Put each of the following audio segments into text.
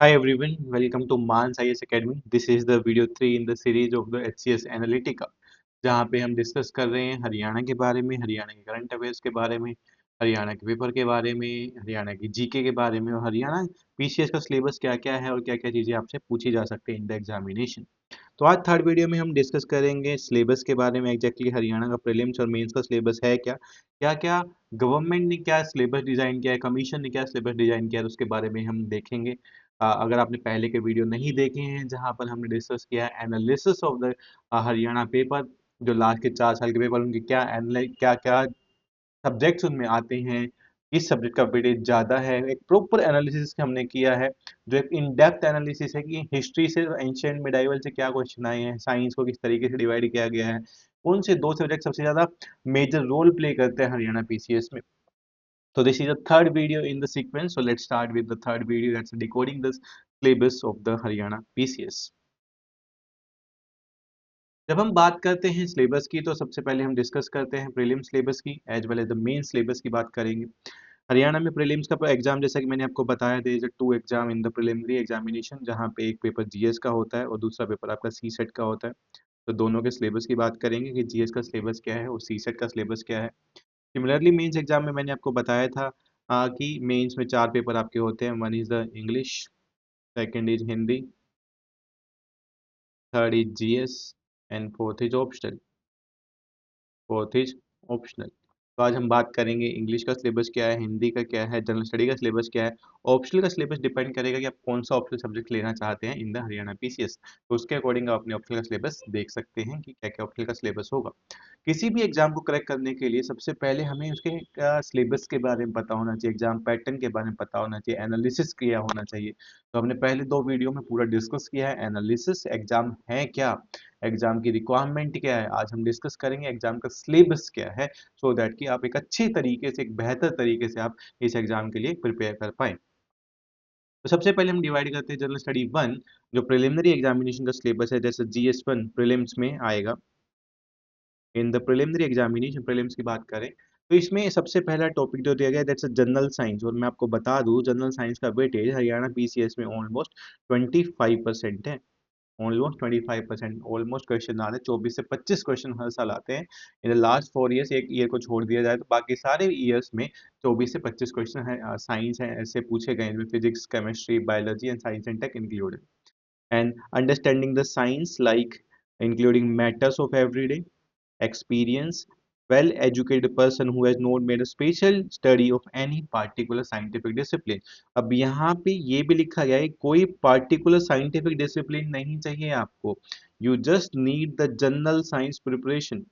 Hi everyone, welcome to Mans IS Academy. This is the video 3 in the series of the HCS Analytica, जहाँ पे हम discuss कर रहे हैं हरियाणा के बारे में, हरियाणा के करंट अफेयर्स के बारे में, हरियाणा के पेपर के बारे में, हरियाणा की जीके के बारे में और हरियाणा पीसीएस का सिलेबस क्या-क्या है और क्या-क्या चीज़ें आपसे पूछी जा सकती है इन द एग्जामिनेशन। तो आज थर्ड वीडियो में हम डिस्कस करेंगे सिलेबस के बारे में एग्जैक्टली हरियाणा का प्रीलिम्स और मेंस का सिलेबस है क्या, क्या-क्या गवर्नमेंट ने क्या सिलेबस डिज़ाइन किया है, कमीशन ने क्या सिलेबस डिज़ाइन किया है, उसके बारे में हम देखेंगे। अगर आपने पहले के वीडियो नहीं देखे हैं जहां पर हमने डिस्कस किया है analysis of the Haryana paper, जो लास्ट के 4 साल के पेपर उनके क्या क्या सब्जेक्ट्स उनमें आते हैं, किस सब्जेक्ट का वेटेज ज़्यादा है, एक प्रॉपर एनालिसिस हमने किया है, जो एक इन डेप्थ एनालिसिस है कि हिस्ट्री से एंशियंट मिडाइवल से क्या क्वेश्चन आए हैं, साइंस को किस तरीके से डिवाइड किया गया है, कौन से दो सब्जेक्ट सबसे ज़्यादा मेजर रोल प्ले करते हैं हरियाणा पीसीएस में। So this is the third video in the sequence. So let's start with the third video, that's decoding the syllabus of the Haryana PCS. जब हम बात करते हैं सिलेबस की तो सबसे पहले हम डिस्कस करते हैं प्रीलिम सिलेबस की as well as the main syllabus की बात करेंगे। हरियाणा में प्रीलिम्स का एग्जाम जैसा कि मैंने आपको बताया there is a two exam in the preliminary examination, जहां पे एक पेपर जीएस का होता है और दूसरा पेपर आपका सी सेट का होता है। तो दोनों के सिलेबस की बात करेंगे कि जीएस का सिलेबस क्या है और सी सेट का सिलेबस क्या है। सिमिलरली मेंस एग्जाम में मैंने आपको बताया था कि मेंस में 4 पेपर आपके होते हैं। One is the English, second is Hindi, third is GS and fourth is optional. तो आज हम बात करेंगे इंग्लिश का सिलेबस क्या है, हिंदी का क्या है, जनरल स्टडी का सिलेबस क्या है। ऑप्शनल का सिलेबस डिपेंड करेगा कि आप कौन सा ऑप्शनल सब्जेक्ट लेना चाहते हैं इन द हरियाणा पीसीएस। तो उसके अकॉर्डिंग आप अपने ऑप्शनल का सिलेबस देख सकते हैं कि क्या क्या ऑप्शनल का सिलेबस होगा। किसी भी एग्जाम को क्रैक करने के लिए सबसे पहले हमें उसके सिलेबस के बारे में पता होना चाहिए, एग्जाम पैटर्न के बारे में पता होना चाहिए, एनालिसिस किया होना चाहिए। तो हमने पहले 2 वीडियो में पूरा डिस्कस किया है एनालिसिस एग्जाम है क्या, एग्जाम की रिक्वायरमेंट क्या है। आज हम डिस्कस करेंगे एग्जाम का सिलेबस क्या है, सो दैट कि आप एक अच्छे तरीके से, एक बेहतर तरीके से आप इस एग्जाम के लिए प्रिपेयर कर पाएं। तो सबसे पहले हम डिवाइड करते हैं जनरल स्टडी 1, जो प्रिलिमिनरी एग्जामिनेशन का सिलेबस है, जैसे जीएस 1 प्रीलिम्स में आएगा। इन द प्रिलिमिनरी एग्जामिनेशन प्रीलिम्स की बात करें तो इसमें सबसे पहला टॉपिक जो दिया गया है दैट्स जनरल साइंस, और मैं आपको बता दूं जनरल साइंस का वेटेज हरियाणा पीसीएस में ऑलमोस्ट 25% है। ऑलमोस्ट 25%, ऑलमोस्ट क्वेश्चन आते हैं, 24 से 25 क्वेश्चन हर साल आते हैं। इन द लास्ट 4 ईयर्स, एक ईयर को छोड़ दिया जाए तो बाकी सारे ईयर्स में 24 से 25 क्वेश्चन है साइंस है ऐसे पूछे गए हैं, physics, chemistry, biology and science and tech included. And understanding the science like including matters of everyday experience, well-educated person who has not made a special study of any particular scientific discipline। अब यहाँ पे ये भी लिखा गया है कोई particular scientific discipline नहीं चाहिए आपको, you just need the general science preparation।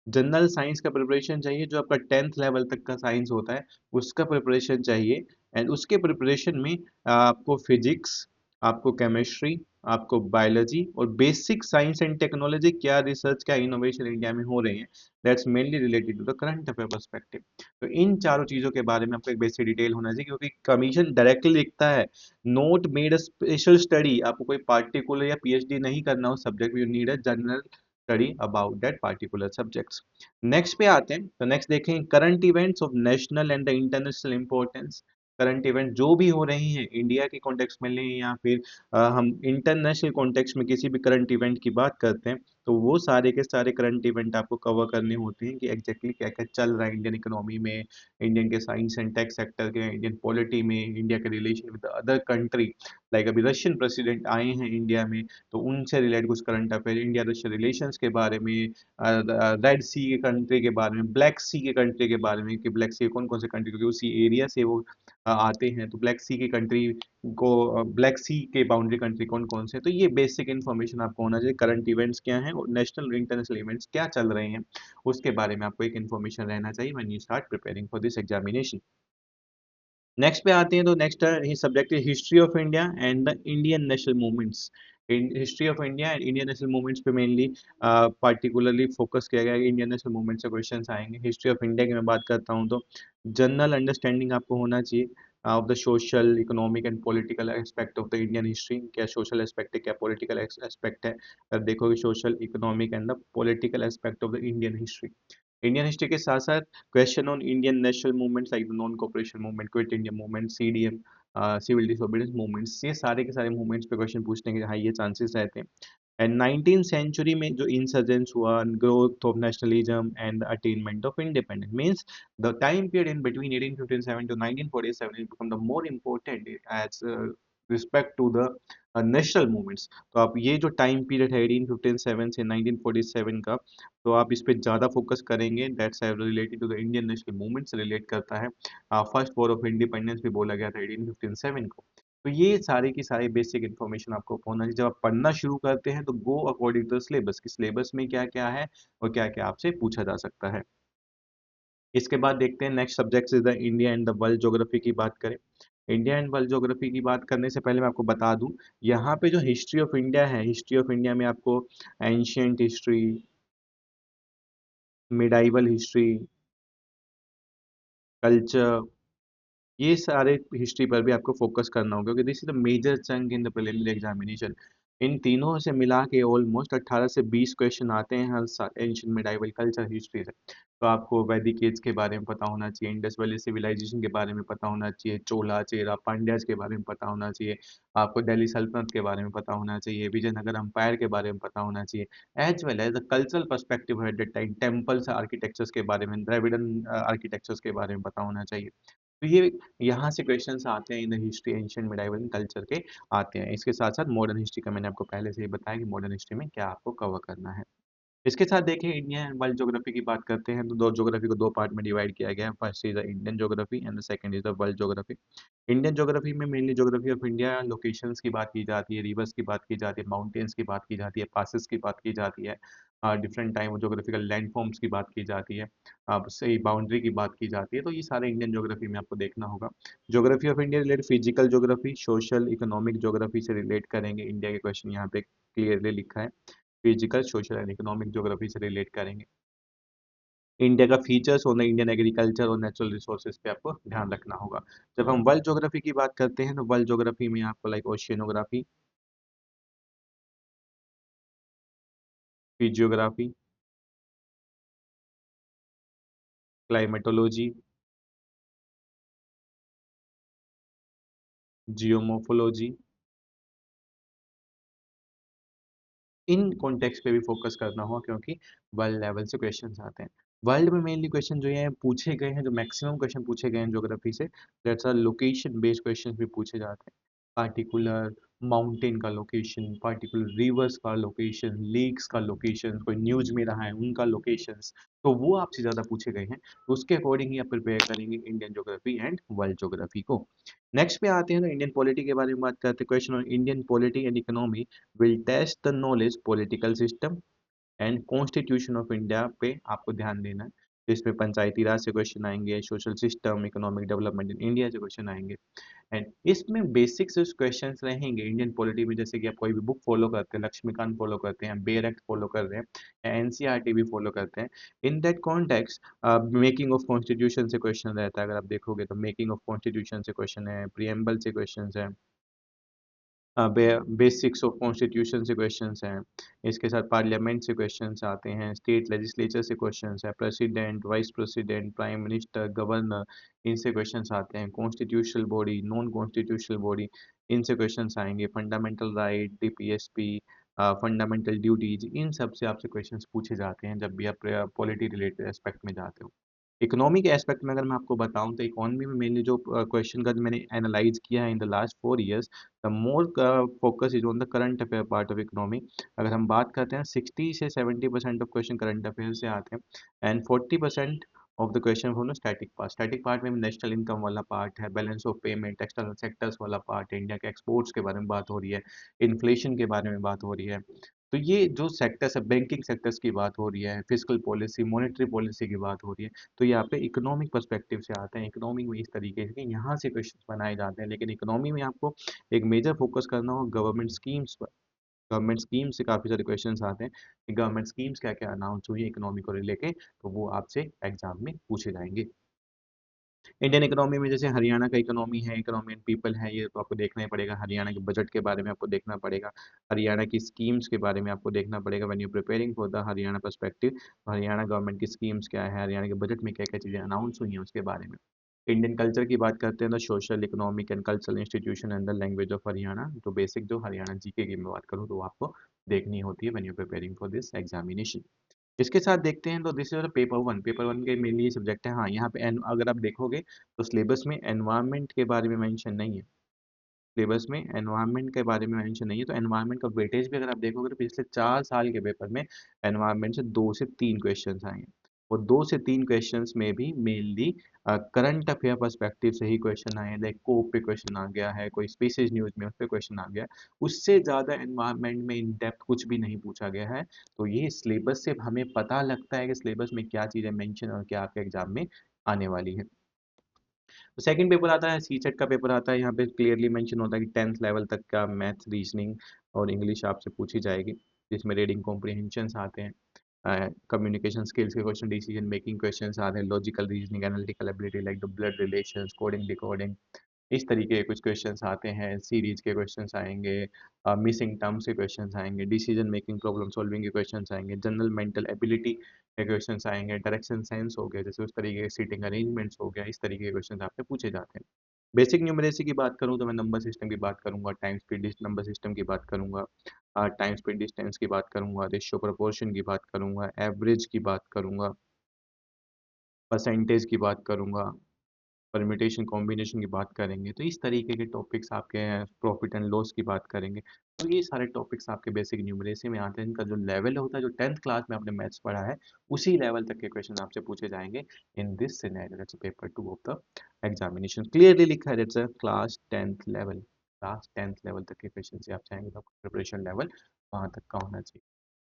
General science का प्रिपरेशन चाहिए, जो आपका 10th लेवल तक का साइंस होता है उसका प्रिपरेशन चाहिए। एंड उसके प्रिपरेशन में आपको फिजिक्स, आपको केमिस्ट्री, आपको बायोलॉजी और बेसिक साइंस एंड टेक्नोलॉजी, क्या रिसर्च, क्या इनोवेशन इंडिया में हो रहे हैं, that's mainly related to the current affair perspective. तो इन चारों चीज़ों के बारे में आपको एक बेसिक डिटेल होना चाहिए, क्योंकि कमीशन डायरेक्टली लिखता है note made a special study. आपको कोई पार्टिकुलर या पीएचडी नहीं करना उस सब्जेक्ट में, you need a general study about that particular subjects. Next पे आते हैं, तो नेक्स्ट देखें current events of national and the international importance. Current event जो भी हो रहे हैं इंडिया के कॉन्टेक्स्ट में लें या फिर हम इंटरनेशनल कॉन्टेक्स्ट में किसी भी करंट इवेंट की बात करते हैं, तो वो सारे के सारे करंट इवेंट आपको कवर करने होते हैं कि एग्जैक्टली क्या क्या चल रहा है इंडियन इकोनॉमी में, इंडियन के साइंस एंड टेक सेक्टर के, इंडियन पॉलिटी में, इंडिया के relation with other country. Like अभी रशियन प्रेसिडेंट आए हैं इंडिया में, तो उनसे रिलेटेड कुछ current affair, India Russia relations के बारे में, रेड सी के कंट्री के बारे में, ब्लैक सी के कंट्री के बारे में कि ब्लैक सी कौन कौन से कंट्री, क्योंकि उसी एरिया से वो आते हैं, तो ब्लैक सी की कंट्री को, ब्लैक सी के बाउंड्री कंट्री कौन कौन से, तो ये बेसिक इन्फॉर्मेशन आपको होना चाहिए। करंट इवेंट्स क्या हैं और नेशनल इंटरनेशनल इवेंट्स क्या चल रहे हैं उसके बारे में आपको एक इन्फॉर्मेशन रहना चाहिए when you start preparing for this examination. Next पे आते हैं, तो नेक्स्ट सब्जेक्ट है history of India and the Indian national movements. History of India and Indian national movements पे मेनली पार्टिकुलरली फोकस किया गया है। इंडियन नेशनल मूवमेंट से क्वेश्चंस आएंगे। हिस्ट्री ऑफ इंडिया की मैं बात करता हूँ तो जनरल अंडरस्टैंडिंग आपको होना चाहिए of the social, economic and political aspect of the Indian history. क्या सोशल एस्पेक्ट है, क्या पॉलिटिकल एस्पेक्ट है, अब देखोगे social, economic and the political aspect of the Indian history. Indian history के साथ साथ question on Indian national movements like the non cooperation movement, quit India movement, CDM, civil disobedience movements, ये सारे के सारे मूवमेंट्स पे क्वेश्चन पूछने के हाई ये चांसेस रहते हैं। एंड 19th सेंचुरी में जो इंसर्जेंस हुआ, growth of nationalism and attainment of independence, means the time period in between 1857 to 1947 is become the more important as respect to the national movements. तो आप ये जो टाइम पीरियड है 1857 से 1947 का, तो आप इस पे ज़्यादा फोकस करेंगे। That's related to the Indian national movements relate करता है। फर्स्ट वॉर ऑफ इंडिपेंडेंस भी बोला गया था 1857 को। तो ये सारी की सारी बेसिक इन्फॉर्मेशन आपको होना चाहिए। जब आप पढ़ना शुरू करते हैं तो गो अकॉर्डिंग टू सिलेबस, कि सिलेबस में क्या क्या है और क्या क्या आपसे पूछा जा सकता है। इसके बाद देखते हैं next subject is the India and the world geography की बात करें। इंडिया एंड वर्ल्ड ज्योग्राफी की बात करने से पहले मैं आपको बता दूं, यहाँ पे जो हिस्ट्री ऑफ इंडिया है, हिस्ट्री ऑफ इंडिया में आपको ancient history, medieval history, culture, ये सारे हिस्ट्री पर भी आपको फोकस करना होगा, क्योंकि this is the major chunk in the preliminary examination. इन तीनों से मिला के ऑलमोस्ट 18 से 20 क्वेश्चन आते हैं हर साल एंशियंट मिडाइवल कल्चर हिस्ट्री से। तो आपको वैदिक एज के बारे में पता होना चाहिए, इंडस वैली सिविलाइजेशन के बारे में पता होना चाहिए, चोला चेरा पांड्याज के बारे में पता होना चाहिए, आपको दिल्ली सल्तनत के बारे में पता होना चाहिए, विजयनगर अंपायर के बारे में पता होना चाहिए, as well as the cultural perspective at the time, temples architectures के बारे में, द्रविडन आर्किटेक्चर्स के बारे में पता होना चाहिए। तो ये यहाँ से क्वेश्चंस आते हैं in the history ancient medieval culture के आते हैं। इसके साथ साथ मॉडर्न हिस्ट्री का मैंने आपको पहले से ही बताया कि मॉडर्न हिस्ट्री में क्या आपको कवर करना है। इसके साथ देखिए इंडिया एंड वर्ल्ड ज्योग्राफी की बात करते हैं, तो दो ज्योग्राफी को दो पार्ट में डिवाइड किया गया है। First is the Indian geography and the second is the world geography. Indian geography में mainly geography of India, locations की बात की जाती है, रिवर्स की बात की जाती है, माउंटेन्स की बात की जाती है, पासेस की बात की जाती है, different time of geographical land forms की बात की जाती है, सही बाउंड्री की बात की जाती है। तो ये सारे इंडियन ज्योग्राफी में आपको देखना होगा। Geography of India related physical geography, social economic geography से रिलेट करेंगे। इंडिया के क्वेश्चन यहाँ पे क्लियरली लिखा है, physical social and economic geography से रिलेट करेंगे। इंडिया का फीचर्स और इंडियन एग्रीकल्चर और नेचुरल रिसोर्सेज पे आपको ध्यान रखना होगा। जब हम वर्ल्ड ज्योग्राफी की बात करते हैं तो वर्ल्ड ज्योग्राफी में आपको like oceanography, physiography, climatology, geomorphology, in context पे भी फोकस करना होगा, क्योंकि वर्ल्ड लेवल से क्वेश्चंस आते हैं। वर्ल्ड में मेनली क्वेश्चन जो ये पूछे गए हैं, जो मैक्सिमम क्वेश्चन पूछे गए हैं ज्योग्राफी से, that's are location based question भी पूछे जाते हैं। पार्टिकुलर माउंटेन का लोकेशन, पार्टिकुलर रिवर्स का लोकेशन, लेक्स का लोकेशन, कोई न्यूज में रहा है उनका लोकेशंस, तो वो आपसे ज़्यादा पूछे गए हैं। तो उसके अकॉर्डिंग ही आप प्रिपेयर करेंगे Indian geography and world geography को। नेक्स्ट पे आते हैं तो इंडियन पॉलिटी के बारे में बात करते हैं। Question on Indian polity and economy will test the knowledge political system and constitution of India पे आपको ध्यान देना है। तो इसमें पंचायती राज से क्वेश्चन आएंगे, social system, economic development in India से क्वेश्चन आएंगे। एंड इसमें बेसिक से क्वेश्चंस रहेंगे इंडियन पॉलिटी में, जैसे कि आप कोई भी बुक फॉलो करते हैं, लक्ष्मीकांत फॉलो करते हैं, बेयर एक्ट फॉलो कर रहे हैं, या एनसीईआरटी भी फॉलो करते हैं। In that context making of constitution से क्वेश्चन रहता है। अगर आप देखोगे तो मेकिंग ऑफ कॉन्स्टिट्यूशन से क्वेश्चन है, प्रियम्बल से क्वेश्चन है, बेसिक्स ऑफ कॉन्स्टिट्यूशन से क्वेश्चंस हैं। इसके साथ पार्लियामेंट से क्वेश्चंस आते हैं, स्टेट लेजिस्लेचर से क्वेश्चंस है, president, vice president, prime minister, governor, इनसे क्वेश्चंस आते हैं। Constitutional body, non constitutional body, इनसे क्वेश्चंस आएंगे। Fundamental right, DPSP, fundamental duties, इन सब से आपसे क्वेश्चंस पूछे जाते हैं जब भी आप पॉलिटी रिलेटेड एस्पेक्ट में जाते हो। इकोनॉमी के एस्पेक्ट में अगर मैं आपको बताऊं तो इकोनॉमी में मेनली जो क्वेश्चन का मैंने एनालाइज किया है in the last 4 years, the more focus is on the current affair part of economy. अगर हम बात करते हैं 60 से 70% ऑफ क्वेश्चन करंट अफेयर से आते हैं, and 40% of the question from the static part. Static part में नेशनल इनकम वाला पार्ट है, balance of payment, external sectors वाला पार्ट है, इंडिया के एक्सपोर्ट्स के बारे में बात हो रही है, इन्फ्लेशन के बारे में बात हो रही है। तो ये जो सेक्टर्स है, बैंकिंग सेक्टर्स की बात हो रही है, फिजिकल पॉलिसी, मॉनेटरी पॉलिसी की बात हो रही है, तो यहाँ पे इकोनॉमिक पर्सपेक्टिव से आते हैं। इकोनॉमिक में इस तरीके से यहाँ से क्वेश्चन बनाए जाते हैं, लेकिन इकोनॉमी में आपको एक मेजर फोकस करना होगा गवर्नमेंट स्कीम्स पर। गवर्नमेंट स्कीम से काफ़ी सारे क्वेश्चंस आते हैं कि गवर्नमेंट स्कीम्स क्या क्या अनाउंस हुई है इकोनॉमी को लेके, तो वो आपसे एग्जाम में पूछे जाएंगे। इंडियन इकोनॉमी में जैसे हरियाणा का इकोनॉमी है, इकोनॉमी एंड पीपल है, ये तो आपको देखना ही पड़ेगा। हरियाणा के बजट के बारे में आपको देखना पड़ेगा, हरियाणा की स्कीम्स के बारे में आपको देखना पड़ेगा when you preparing for the Haryana perspective. Haryana government की स्कीम्स क्या है, हरियाणा के बजट में क्या क्या चीज़ें अनाउंस हुई हैं उसके बारे में। इंडियन कल्चर की बात करते हैं तो social economic and cultural institution and the language of Haryana, तो बेसिक जो हरियाणा जीके की मैं बात करूँ तो आपको देखनी होती है when you preparing for this examination. इसके साथ देखते हैं तो दिस इज पेपर वन के मेनली सब्जेक्ट है। हाँ, यहाँ पे अगर आप देखोगे तो सिलेबस में एनवायरनमेंट के बारे में मेंशन नहीं है। सिलेबस में एनवायरनमेंट के बारे में मेंशन नहीं है, तो एनवायरनमेंट का वेटेज भी अगर आप देखोगे तो पिछले 4 साल के पेपर में एनवायरनमेंट से 2 से 3 क्वेश्चन आए हैं। और 2 से 3 क्वेश्चंस में भी मेनली करंट अफेयर पर्सपेक्टिव से ही क्वेश्चन आए हैं। लाइक कोप पे क्वेश्चन आ गया है, कोई स्पीसीज न्यूज में उस पर क्वेश्चन आ गया है। उससे ज़्यादा एनवायरनमेंट में इन डेप्थ कुछ भी नहीं पूछा गया है। तो ये सिलेबस से हमें पता लगता है कि सिलेबस में क्या चीज़ें मेंशन और क्या आपके एग्जाम में आने वाली है। तो सेकंड पेपर आता है, सी सेट का पेपर आता है। यहाँ पे क्लियरली मेंशन होता है कि 10th लेवल तक का मैथ्स, रीजनिंग और इंग्लिश आपसे पूछी जाएगी, जिसमें रीडिंग कॉम्प्रिहेंशंस आते हैं, कम्युनिकेशन स्किल्स के क्वेश्चन, डिसीजन मेकिंग क्वेश्चंस आते हैं, logical reasoning, analytical ability like the blood relations, coding, decoding, इस तरीके के कुछ क्वेश्चंस आते हैं। सीरीज के क्वेश्चंस आएंगे, मिसिंग टर्म्स के क्वेश्चंस आएंगे, डिसीजन मेकिंग, प्रॉब्लम सॉल्विंग के क्वेश्चंस आएंगे, जनरल मेंटल एबिलिटी के क्वेश्चंस आएंगे, डायरेक्शन सेंस हो गया, जैसे उस तरीके के सीटिंग अरेंजमेंट्स हो गया, इस तरीके के क्वेश्चंस आपसे पूछे जाते हैं। बेसिक न्यूमरेसी की बात करूँ तो मैं नंबर सिस्टम की बात करूंगा, टाइम स्पीड नंबर सिस्टम की बात करूंगा, टाइम स्पीड डिस्टेंस की बात करूंगा, रेशियो प्रोपोर्शन की बात करूंगा, एवरेज की बात करूंगा, परसेंटेज की बात करूंगा, परम्यूटेशन कॉम्बिनेशन की बात करेंगे। तो इस तरीके के टॉपिक्स आपके हैं, प्रॉफिट एंड लॉस की बात करेंगे। तो ये सारे टॉपिक्स आपके बेसिक न्यूमरेसी में आते हैं। इनका जो लेवल होता है, जो 10th क्लास में आपने मैथ्स पढ़ा है, उसी लेवल तक के क्वेश्चन आपसे पूछे जाएंगे in this scenario. That's paper 2 of the examination. Clearly लिखा है that's a class 10th level. Class 10th level तक के क्वेश्चन से आप चाहेंगे तो प्रिपरेशन लेवल वहाँ तक का होना चाहिए।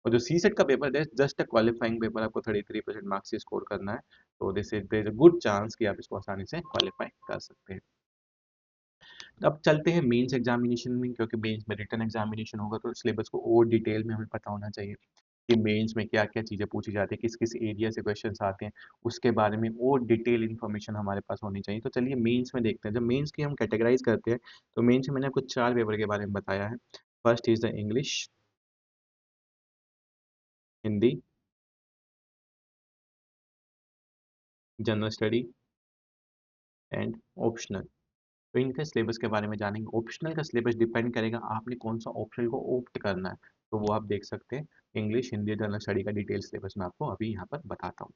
और जो सी सेट का पेपर है, जस्ट अ क्वालिफाइंग पेपर, आपको 33% मार्क्स से स्कोर करना है। तो this is there is a good chance कि आप इसको आसानी से क्वालिफाई कर सकते हैं। तो अब चलते हैं मेंस एग्जामिनेशन में, क्योंकि मेंस में रिटन एग्जामिनेशन होगा तो सिलेबस को और डिटेल में हमें पता होना चाहिए कि मेंस में क्या क्या चीज़ें पूछी जाती है, किस किस एरिया से क्वेश्चन आते हैं, उसके बारे में और डिटेल इन्फॉर्मेशन हमारे पास होनी चाहिए। तो चलिए मेंस में देखते हैं। जब मेंस की हम कैटेगराइज करते हैं तो मेंस में मैंने आपको 4 पेपर के बारे में बताया है। First is the English, Hindi, general study and optional. तो इनके सिलेबस के बारे में जानेंगे। ऑप्शनल का सिलेबस डिपेंड करेगा आपने कौन सा ऑप्शन को ऑप्ट करना है। तो वो आप देख सकते हैं। इंग्लिश, हिंदी, जनरल स्टडी का डिटेल सिलेबस मैं आपको अभी यहाँ पर बताता हूँ।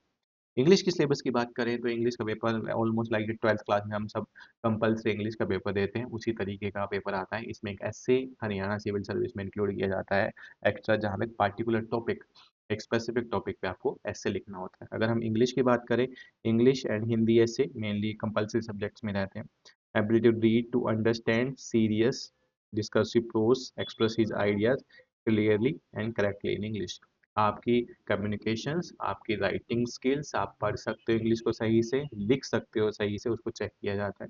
इंग्लिश की सिलेबस की बात करें तो इंग्लिश का paper almost like 12th class में हम सब कंपलसरी इंग्लिश का पेपर देते हैं, उसी तरीके का पेपर आता है। इसमें एक एसए हरियाणा सिविल सर्विस में इंक्लूड किया जाता है एक्स्ट्रा, जहाँ पे पार्टिकुलर टॉपिक, एक स्पेसिफिक टॉपिक पे आपको एसए लिखना होता है। अगर हम इंग्लिश की बात करें, English and Hindi as a mainly compulsory subjects में रहते हैं। Ability to read, to understand, serious, discursive prose, express his ideas clearly and correctly in English. आपकी कम्युनिकेशंस, आपकी राइटिंग स्किल्स, आप पढ़ सकते हो इंग्लिश को सही से, लिख सकते हो सही से, उसको चेक किया जाता है।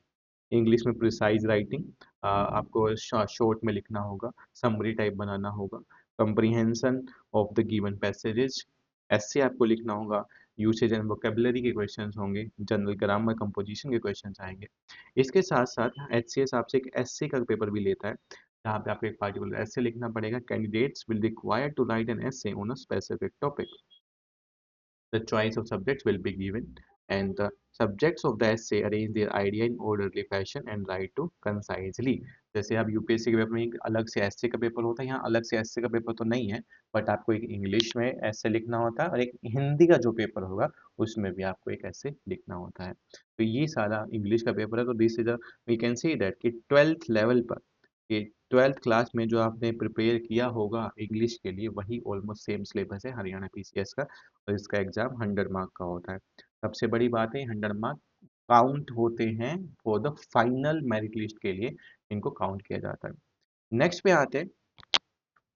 इंग्लिश में प्रिसाइज राइटिंग, आपको शॉर्ट में लिखना होगा, समरी टाइप बनाना होगा, comprehension of the given passages, ऐसे आपको लिखना होगा, यूसेज एंड वोकेबलरी के क्वेश्चंस होंगे, जनरल ग्रामर कंपोजिशन के क्वेश्चंस आएंगे। इसके साथ साथ एचसीएस आपसे एक एसए का पेपर भी लेता है, जहाँ पे आपको एक पार्टिकुलर एसे लिखना पड़ेगा। Candidates will require to write an essay on a specific topic. The choice of subjects will be given, and the subjects of the essay arrange their idea in orderly fashion and write to concisely. जैसे आप UPSC के paper में एक अलग से S A का paper होता है, यहाँ अलग से एसए का पेपर तो नहीं है, बट आपको एक इंग्लिश में एसए लिखना होता है और एक हिंदी का जो पेपर होगा उसमें भी आपको एक एसए लिखना होता है। तो ये सारा इंग्लिश का पेपर है। तो this is a, we can see that कि 12th लेवल पर, कि 12th क्लास में जो आपने प्रिपेयर किया होगा इंग्लिश के लिए, वही ऑलमोस्ट सेम सिलेबस है हरियाणा पीसीएस का। और इसका एग्जाम 100 मार्क का होता है। सबसे बड़ी बात है, 100 मार्क काउंट होते हैं for the final merit list के लिए, इनको काउंट किया जाता है। नेक्स्ट पे आते हैं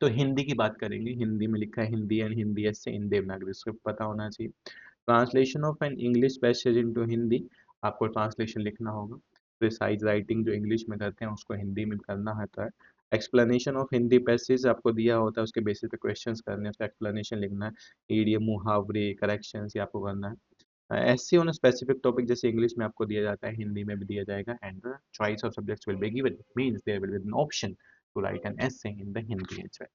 तो हिंदी की बात करेंगे। हिंदी में लिखा है हिंदी एंड हिंदी एस से इन देवनागरी स्क्रिप्ट पता होना चाहिए। Translation of an English passage into Hindi, आपको ट्रांसलेशन लिखना होगा। प्रिसाइज राइटिंग जो इंग्लिश में करते हैं उसको हिंदी में करना होता है। एक्सप्लेनेशन ऑफ हिंदी पैसेज आपको दिया होता है, उसके बेसिस पे क्वेश्चंस करने हैं, उसका एक्सप्लेनेशन लिखना है। ईडियम, मुहावरे, करेक्शंस ये आपको करना है। ऐसे ऑन स्पेसिफिक टॉपिक जैसे इंग्लिश में आपको दिया जाता है, हिंदी में भी दिया जाएगा। And the choice of subjects will be given, means there will be an option to write an essay in the Hindi as well.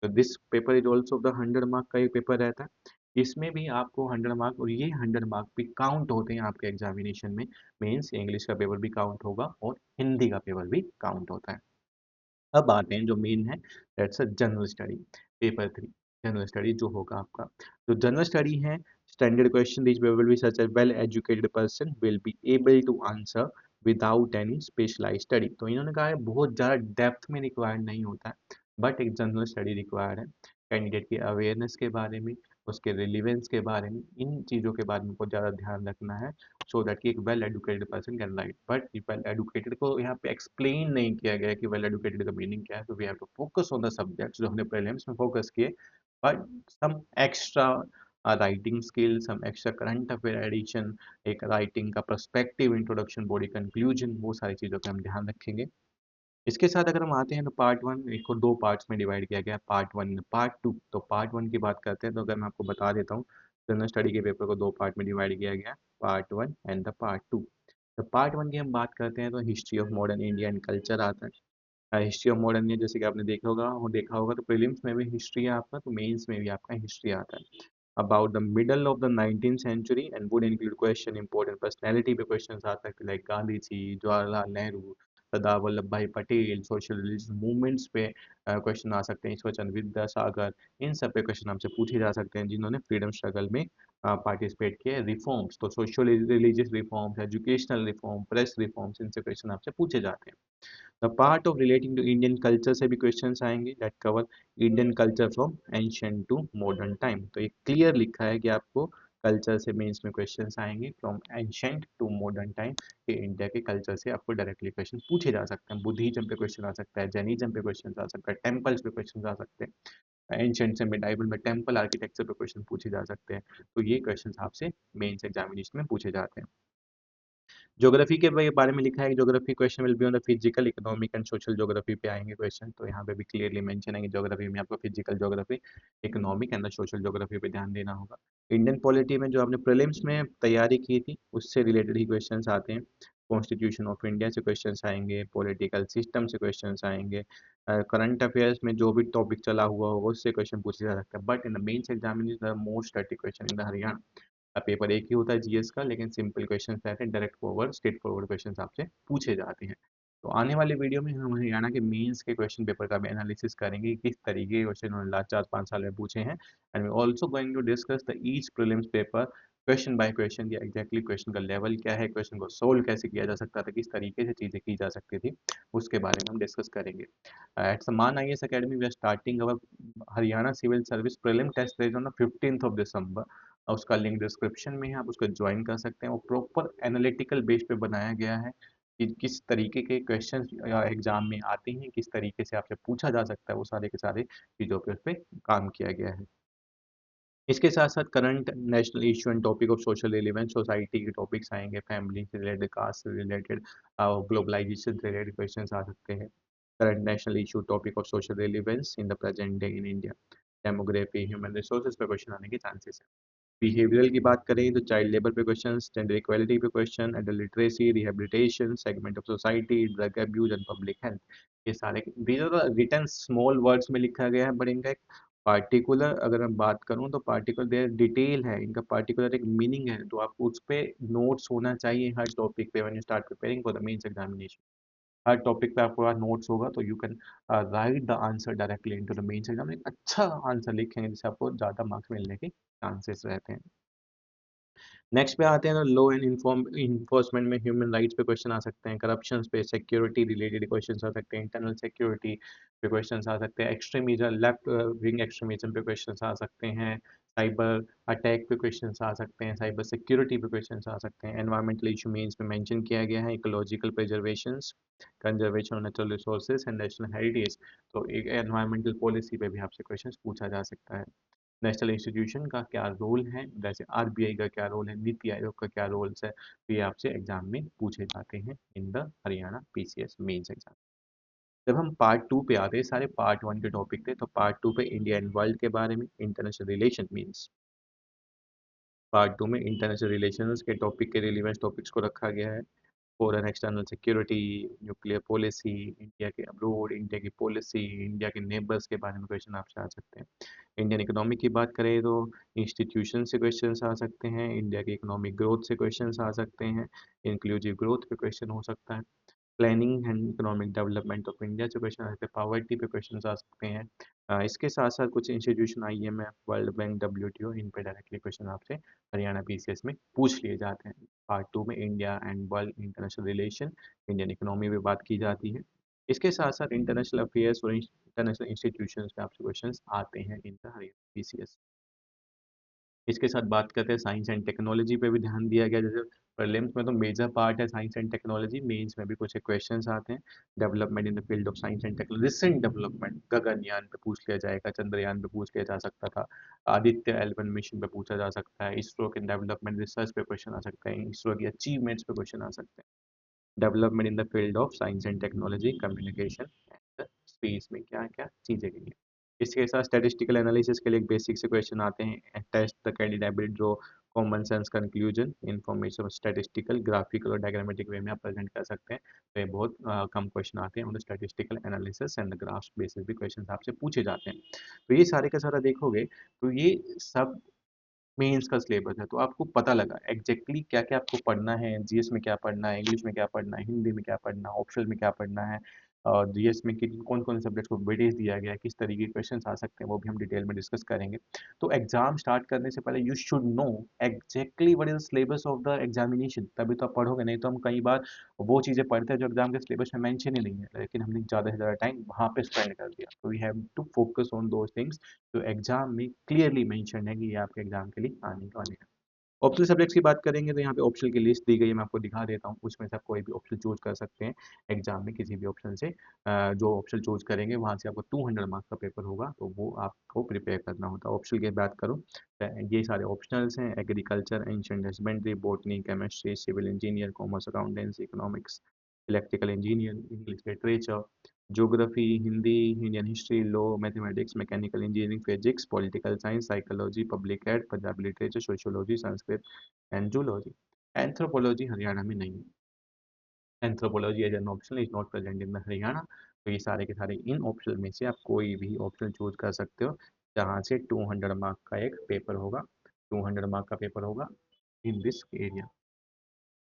तो this paper is also the 100 mark का एक पेपर रहता है। इसमें भी आपको 100 मार्क, और ये 100 मार्क भी काउंट होते हैं आपके एग्जामिनेशन में। मीन्स इंग्लिश का पेपर भी काउंट होगा और हिंदी का पेपर भी काउंट होता है। अब आते हैं जो मेन है, that's a general study, paper 3। General study जो होगा आपका, जो जनरल स्टडी है, standard question this paper will be such a well educated person will be able to answer without any specialize study. तो इन्होंने कहा है बहुत ज़्यादा डेप्थ में रिक्वायर्ड नहीं होता है, बट एक जनरल स्टडी रिक्वायर्ड है कैंडिडेट की अवेयरनेस के बारे में, उसके रिलीवेंस के बारे में, इन चीज़ों के बारे में बहुत ज़्यादा ध्यान रखना है, सो दैट कि एक well educated person can write. But well educated को यहाँ पे एक्सप्लेन नहीं किया गया है कि वेल एडुकेटेड का मीनिंग क्या है, तो we have to focus on the subjects जो हमने प्रीलिम्स में फोकस किए, but some extra writing skill, some extra current affair addition, एक राइटिंग का पर्सपेक्टिव, इंट्रोडक्शन, बॉडी कंक्लूजन, वो सारी चीज़ों का हम ध्यान रखेंगे। इसके साथ अगर हम आते हैं तो पार्ट वन को दो पार्ट्स में डिवाइड किया गया, पार्ट वन पार्ट टू। तो पार्ट वन की बात करते हैं, तो अगर मैं आपको बता देता हूँ, जनरल स्टडी के पेपर को दो पार्ट में डिवाइड किया गया, part one and the part two. तो पार्ट वन की हम बात करते हैं तो history of modern India and culture आता है। हिस्ट्री ऑफ मॉडर्न इंडिया जैसे कि आपने देखा होगा तो प्रीलिम्स में भी हिस्ट्री है आपका, तो मेंस में भी आपका हिस्ट्री आता है। About the middle of the 19th century and would include question important personality पे क्वेश्चन आ सकते हैं, like Gandhi ji, Jawaharlal Nehru, Sardar Vallabhbhai Patel, social religious movements पे क्वेश्चन आ सकते हैं, ईश्वर चंद्र विद्यासागर, इन सब पे क्वेश्चन आपसे पूछे जा सकते हैं जिन्होंने फ्रीडम स्ट्रगल में पार्टिसिपेट किए। रिफॉर्म्स, तो social religious reforms, educational reform, press reforms, इनसे क्वेश्चन आपसे पूछे जाते हैं। The part of relating to Indian culture से भी क्वेश्चंस आएंगे, that cover Indian culture from ancient to modern time. तो ये क्लियर लिखा है कि आपको कल्चर से मेंस में क्वेश्चंस आएंगे from ancient to modern time, कि इंडिया के कल्चर से आपको डायरेक्टली क्वेश्चन पूछे जा सकते हैं। बुद्धिज्म पे क्वेश्चन आ सकता है, जैनिज्म पे क्वेश्चन आ सकता है, टेम्पल्स पे क्वेश्चन आ सकते हैं, एंशियंट से मिडाइवल में टेम्पल आर्किटेक्चर पे क्वेश्चन पूछे जा सकते हैं। तो ये क्वेश्चन आपसे मेंस एग्जामिनेशन में पूछे जाते हैं। ज्योग्राफी के बारे में लिखा है कि geography question will be on the physical, economic and social geography पे आएंगे क्वेश्चन। तो यहाँ पे भी क्लियरली मेंशन है कि ज्योग्राफी में आपको physical geography, economic and the social geography पे ध्यान देना होगा। इंडियन पॉलिटी में जो आपने प्रीलिम्स में तैयारी की थी उससे रिलेटेड ही क्वेश्चन आते हैं। कॉन्स्टिट्यूशन ऑफ इंडिया से क्वेश्चन आएंगे, पॉलिटिकल सिस्टम से क्वेश्चन आएंगे, करंट अफेयर्स में जो भी टॉपिक चला हुआ होगा उससे क्वेश्चन पूछे जा सकते हैं। But in the mains examination the most study question in the Haryana, paper एक ही होता है जीएस का, लेकिन सिंपल क्वेश्चन रहते हैं, direct forward straight forward question आपसे पूछे जाते हैं। तो आने वाले वीडियो में हम हरियाणा के मेंस के क्वेश्चन पेपर का भी एनालिसिस करेंगे कि किस तरीके के क्वेश्चन उन्होंने लास्ट 4-5 साल में पूछे हैं, and we also going to discuss the each prelims paper question by question, या एग्जैक्टली क्वेश्चन का लेवल क्या है, क्वेश्चन को सोल्व कैसे किया जा सकता था, किस तरीके से चीज़ें की जा सकती थी, उसके बारे में हम डिस्कस करेंगे। At Saman I S academy we are starting our Haryana civil service prelim test on the 15th of December। उसका लिंक डिस्क्रिप्शन में है, आप उसको ज्वाइन कर सकते हैं। वो प्रॉपर एनालिटिकल बेस पे बनाया गया है कि किस तरीके के क्वेश्चन एग्जाम में आते हैं, किस तरीके से आपसे पूछा जा सकता है, वो सारे के सारे चीज़ों पे उस पर काम किया गया है। इसके साथ साथ current national issue and topic of social relevance, society के टॉपिक्स आएंगे, फैमिली से रिलेटेड, कास्ट से रिलेटेड, ग्लोबलाइजेशन से रिलेटेड क्वेश्चन आ सकते हैं। Current national issue, topic of social relevance in the present day in India, demography, human resources पे question आने के चांसेस है। बिहेवियरल की बात करें तो चाइल्ड लेबर पे क्वेश्चन, जेंडर इक्वालिटी पे question, adult literacy, rehabilitation, segment of society, drug abuse and public health, ये सारे these are the written small words में लिखा गया है, बट इनका एक पार्टिकुलर, अगर मैं बात करूं तो पार्टिकुलर देयर डिटेल है, इनका पार्टिकुलर एक मीनिंग है, तो आपको उस पे नोट्स होना चाहिए हर टॉपिक पे when you start preparing for the mains examination. हर टॉपिक पे आपके पास नोट्स होगा तो you can write the answer directly into the mains exam, एक अच्छा आंसर लिखेंगे जिससे आपको ज़्यादा मार्क्स मिलने के चांसेस रहते हैं। नेक्स्ट पे आते हैं तो लॉ एंड इन्फोर्समेंट में ह्यूमन राइट्स पे क्वेश्चन आ सकते हैं, करप्शन पे, सिक्योरिटी रिलेटेड क्वेश्चन आ सकते हैं, इंटरनल सिक्योरिटी पे क्वेश्चन आ सकते हैं, एक्सट्रीमिज्म, लेफ्ट विंग एक्सट्रीमिज्म पे क्वेश्चन आ सकते हैं, साइबर अटैक पे क्वेश्चन आ सकते हैं, साइबर सिक्योरिटी पे क्वेश्चन आ सकते हैं, एनवायरमेंटल इशू मीन्स में मेंशन किया गया है, ecological preservation, conservation of natural resources and national heritage. तो एक एनवायरमेंटल पॉलिसी पे भी आपसे क्वेश्चन पूछा जा सकता है। नेशनल इंस्टीट्यूशन का क्या रोल है, जैसे आरबीआई का क्या रोल है, नीति आयोग का क्या रोल्स है, तो ये आपसे एग्जाम में पूछे जाते हैं in the Haryana PCS mains exam. जब हम पार्ट टू पे आते हैं, सारे पार्ट वन के टॉपिक थे, तो पार्ट टू पे इंडिया एंड वर्ल्ड के बारे में, international relation means, part two में इंटरनेशनल रिलेशंस के टॉपिक के रिलेवेंस टॉपिक्स को रखा गया है। Foreign external security, nuclear policy, India के अब्रोड, इंडिया की पॉलिसी, इंडिया के नेबर्स के बारे में क्वेश्चन आपसे आ सकते हैं। इंडियन इकोनॉमी की बात करें तो इंस्टीट्यूशन से क्वेश्चन आ सकते हैं, इंडिया की इकोनॉमिक ग्रोथ से क्वेश्चन आ सकते हैं, इंक्लूसिव ग्रोथ पे क्वेश्चन हो सकता है, planning and economic development of India से क्वेश्चन आ सकते हैं, पॉवर्टी पे क्वेश्चन आ सकते हैं। इसके साथ साथ कुछ institution IMF, world bank, WTO, इन पे डायरेक्टली क्वेश्चन आपसे हरियाणा PCS में पूछ लिए जाते हैं। पार्ट 2 में India and world international relation, Indian economy पे बात की जाती है। इसके साथ साथ इंटरनेशनल अफेयर्स और इंटरनेशनल इंस्टीट्यूशंस पे आपसे क्वेश्चन आते हैं इन द हरियाणा PCS। इसके साथ बात करते हैं साइंस एंड टेक्नोलॉजी पे भी ध्यान दिया गया। जैसे प्रीलिम्स में तो मेजर पार्ट है साइंस एंड टेक्नोलॉजी, मेंस में भी कुछ क्वेश्चंस आते हैं। Development in the field of science and technology, recent development, Gaganyaan पे पूछ लिया जाएगा, चंद्रयान पे पूछ लिया जा सकता था, आदित्य L1 मिशन पे पूछा जा सकता है, इसरो के डेवलपमेंट रिसर्च पे क्वेश्चन आ सकते हैं, इसरो की अचीवमेंट्स पे क्वेश्चन आ सकते हैं। Development in the field of science and technology, communication and space में क्या क्या चीज़ें गई हैं। इसके साथ स्टैटिस्टिकल एनालिसिस के लिए बेसिक से क्वेश्चन आते हैं। Test the candidate ability draw common sense conclusion information statistical graphical और डायग्रामेटिक वे में आप प्रेजेंट कर सकते हैं। तो ये बहुत कम क्वेश्चन आते हैं, मतलब statistical analysis and graphs basis भी क्वेश्चन आपसे पूछे जाते हैं। तो ये सारे का सारा देखोगे तो ये सब मेंस का सिलेबस है। तो आपको पता लगा एग्जैक्टली क्या क्या आपको पढ़ना है, GS में क्या पढ़ना है, इंग्लिश में क्या पढ़ना है, हिंदी में क्या पढ़ना है, ऑप्शनल में क्या पढ़ना है, और GS में किन कौन कौन सब्जेक्ट को वेटेज दिया गया है, किस तरीके के क्वेश्चन आ सकते हैं, वो भी हम डिटेल में डिस्कस करेंगे। तो एग्जाम स्टार्ट करने से पहले you should know exactly what is syllabus of the examination, तभी तो आप पढ़ोगे। नहीं तो हम कई बार वो चीज़ें पढ़ते हैं जो एग्जाम के सिलेबस में मेंशन ही नहीं है, लेकिन हमने ज़्यादा से ज़्यादा टाइम वहाँ पे स्पेंड कर दिया। तो we have to focus on those things जो एग्जाम में क्लियरली मेंशन है कि ये आपके एग्जाम के लिए आने वाले हैं। ऑप्शनल सब्जेक्ट्स की बात करेंगे तो यहाँ पे ऑप्शनल की लिस्ट दी गई है, मैं आपको दिखा देता हूँ। उसमें से आप कोई भी ऑप्शन चूज कर सकते हैं एग्जाम में, किसी भी ऑप्शन से। जो ऑप्शन चूज करेंगे वहाँ से आपको 200 मार्क्स का पेपर होगा, तो वो आपको प्रिपेयर करना होता है। ऑप्शनल की बात करूँ तो ये सारे ऑप्शनल्स हैं: agriculture, ancient husbandry, botany, chemistry, civil engineer, commerce accountancy, economics, electrical engineer, English literature, geography, Hindi, Indian history, law, mathematics, mechanical engineering, physics, political science, psychology, public health, Punjabi literature, sociology, Sanskrit and zoology. Anthropology Haryana में नहीं है। Anthropology as an option is not present in the Haryana. तो ये सारे के सारे इन option में से आप कोई भी ऑप्शन चूज कर सकते हो, जहाँ से 200 मार्क का एक पेपर होगा, 200 मार्क का पेपर होगा इन दिस एरिया।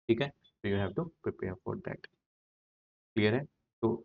ठीक है, तो you have to prepare for that. Clear है? तो